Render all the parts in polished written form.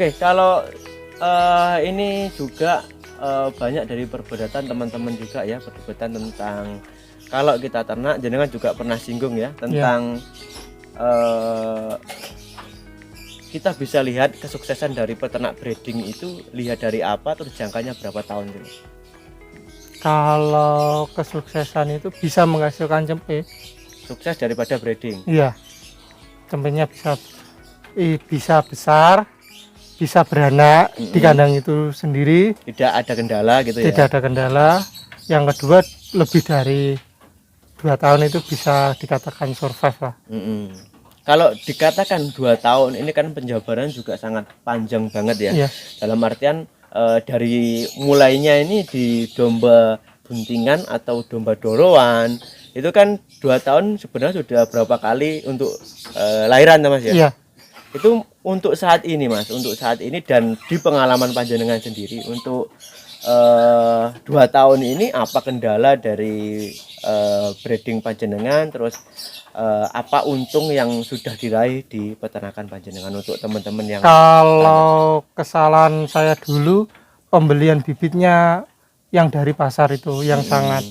Oke, kalau ini juga banyak dari perdebatan teman-teman juga ya, perdebatan tentang kalau kita ternak, jenengan juga pernah singgung ya tentang kita bisa lihat kesuksesan dari peternak breeding itu lihat dari apa, terus jangkanya berapa tahun gitu. Kalau kesuksesan itu bisa menghasilkan cempe. Sukses daripada breeding. Iya, cempenya bisa besar, bisa beranak di kandang itu sendiri. Tidak ada kendala gitu ya. Tidak ada kendala. Yang kedua, lebih dari 2 tahun itu bisa dikatakan survive lah. Kalau dikatakan 2 tahun ini kan penjabaran juga sangat panjang banget ya. Iya. Dalam artian dari mulainya ini di domba buntingan atau domba doroan itu kan 2 tahun sebenarnya sudah berapa kali untuk lahiran Mas ya. Iya. Itu untuk saat ini Mas, untuk saat ini dan di pengalaman panjenengan sendiri untuk 2 tahun ini apa kendala dari breeding panjenengan, terus apa untung yang sudah diraih di peternakan panjenengan untuk teman-teman yang kalau kesalahan saya dulu pembelian bibitnya yang dari pasar itu yang sangat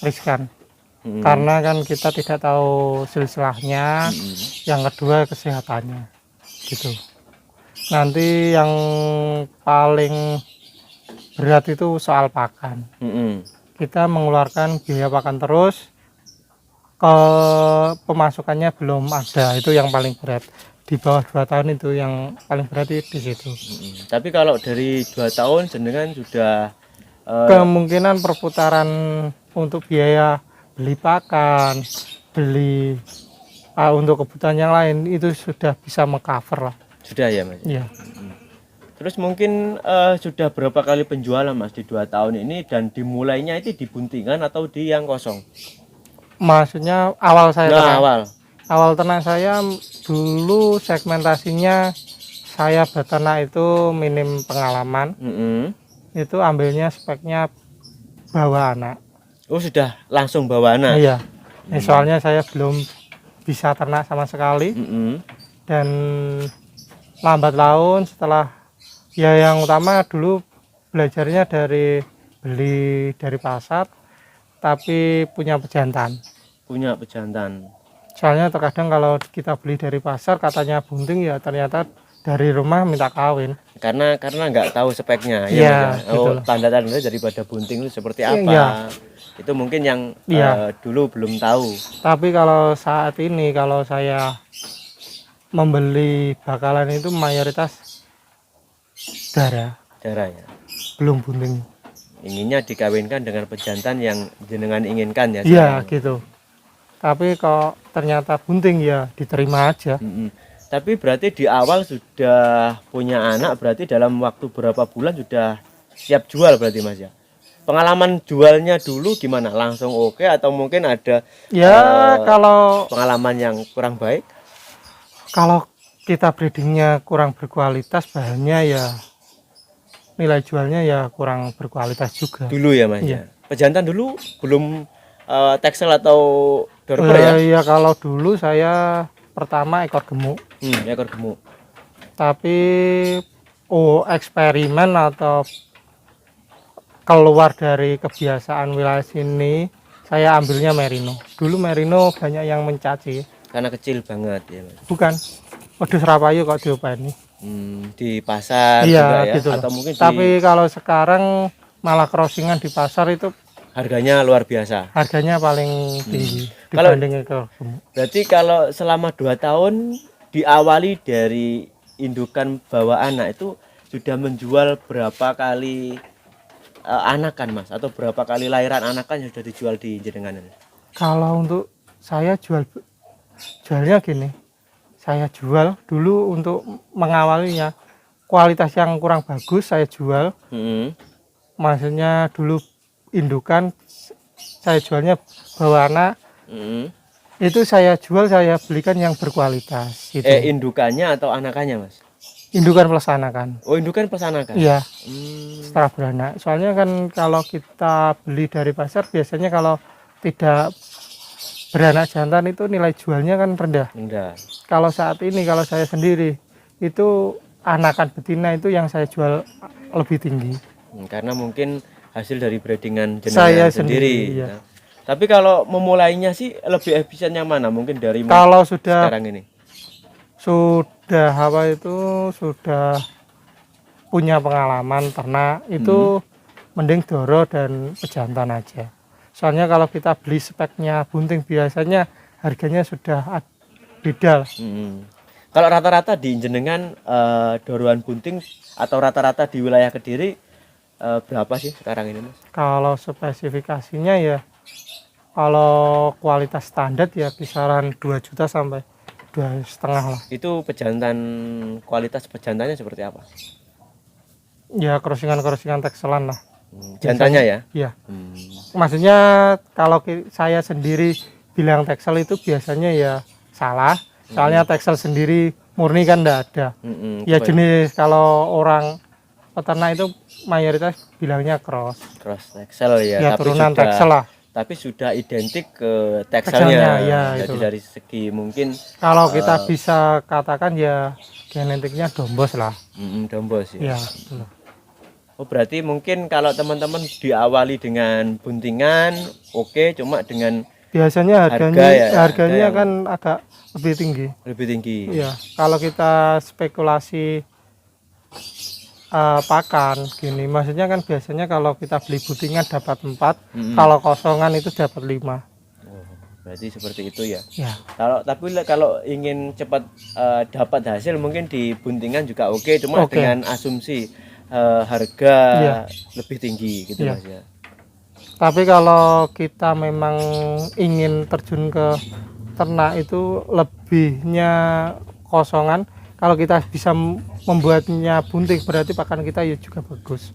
riskan. Karena kan kita tidak tahu silsilahnya, yang kedua kesehatannya gitu. Nanti yang paling berat itu soal pakan. Kita mengeluarkan biaya pakan terus, ke pemasukannya belum ada, itu yang paling berat. Di bawah 2 tahun itu yang paling berat di situ. Tapi kalau dari 2 tahun jenengan sudah kemungkinan perputaran untuk biaya beli pakan, beli untuk kebutuhan yang lain itu sudah bisa mengcover lah. Sudah ya Mas? Iya. Terus mungkin sudah berapa kali penjualan Mas di 2 tahun ini, dan dimulainya itu di buntingan atau di yang kosong? Maksudnya awal saya ternak. Awal ternak saya dulu segmentasinya saya beternak itu minim pengalaman. Itu ambilnya speknya bawa anak. Oh sudah langsung bawa anak? Iya. Soalnya saya belum bisa ternak sama sekali. Dan lambat laun setelah ya yang utama dulu belajarnya dari beli dari pasar, tapi punya pejantan. Soalnya terkadang kalau kita beli dari pasar katanya bunting, ya ternyata dari rumah minta kawin. Karena nggak tahu speknya. Iya. Oh, tanda-tanda daripada bunting itu seperti apa? Iya. Itu mungkin yang dulu belum tahu. Tapi kalau saat ini kalau saya membeli bakalan itu mayoritas darah ya, belum bunting. Inginnya dikawinkan dengan pejantan yang jenengan inginkan ya? Iya gitu. Tapi kok ternyata bunting, ya diterima aja. Tapi berarti di awal sudah punya anak, berarti dalam waktu berapa bulan sudah siap jual berarti Mas ya? Pengalaman jualnya dulu gimana? Langsung oke atau mungkin ada kalau pengalaman yang kurang baik? Kalau kita breedingnya kurang berkualitas, bahannya ya nilai jualnya ya kurang berkualitas juga. Dulu ya Mas ya? Pejantan dulu belum Texel atau Dorper ya? Iya, kalau dulu saya pertama ekor gemuk. Ekor gemuk. Tapi eksperimen atau keluar dari kebiasaan wilayah sini, saya ambilnya merino. Dulu merino banyak yang mencaci. Karena kecil banget ya Mas? Bukan, wedhus rapayu kok diopeni. Di pasar iya, juga ya? Gitu. Atau mungkin tapi kalau sekarang malah crossingan di pasar itu harganya luar biasa. Harganya paling tinggi dibanding ekor gemuk. Berarti kalau selama 2 tahun diawali dari indukan bawa anak itu sudah menjual berapa kali anakan Mas, atau berapa kali lahiran anakan yang sudah dijual di jenengan? Kalau untuk saya jualnya gini, saya jual dulu untuk mengawalinya kualitas yang kurang bagus saya jual. Maksudnya dulu indukan saya jualnya bawa anak. Itu saya jual, saya belikan yang berkualitas gitu. Indukannya atau anakannya Mas? Indukan plus anakan. Oh, indukan plus anakan? Iya. Setelah beranak. Soalnya kan kalau kita beli dari pasar biasanya kalau tidak beranak jantan itu nilai jualnya kan rendah. Rendah. Kalau saat ini kalau saya sendiri itu anakan betina itu yang saya jual lebih tinggi. Karena mungkin hasil dari breedingan Saya jenengan sendiri. iya. Nah, tapi kalau memulainya sih lebih efisien yang mana? Mungkin dari Kalau sudah sekarang ini. apa itu sudah punya pengalaman ternak itu mending Doro dan pejantan aja. Soalnya kalau kita beli speknya bunting biasanya harganya sudah beda. Kalau rata-rata di jenengan doroan bunting atau rata-rata di wilayah Kediri berapa sih sekarang ini, Mas? Kalau spesifikasinya ya kalau kualitas standar ya kisaran 2 juta sampai 2,5 lah. Itu pejantan, kualitas pejantannya seperti apa? Ya crossingan Texelan lah. Jantannya ya? Iya. Maksudnya kalau saya sendiri bilang Texel itu biasanya ya salah. Soalnya Texel sendiri murni kan enggak ada. Ya jenis kalau orang peternak itu mayoritas bilangnya cross Texel ya, ya tapi turunan sudah, Texel lah. Tapi sudah identik ke Texelnya. Ya, jadi itu dari segi mungkin kalau kita bisa katakan ya genetiknya dombos lah. Dombos ya. Ya. Oh, berarti mungkin kalau teman-teman diawali dengan buntingan, oke, cuma dengan biasanya harganya harga yang kan agak lebih tinggi. Lebih tinggi. Iya, kalau kita spekulasi pakan gini, maksudnya kan biasanya kalau kita beli buntingan dapat 4, kalau kosongan itu dapat 5. Oh, berarti seperti itu ya. Ya. Kalau ingin cepat dapat hasil mungkin di buntingan juga oke, cuma dengan asumsi harga lebih tinggi gitu Mas ya. Tapi kalau kita memang ingin terjun ke ternak itu lebihnya kosongan, kalau kita bisa membuatnya bunting berarti pakan kita ya juga bagus.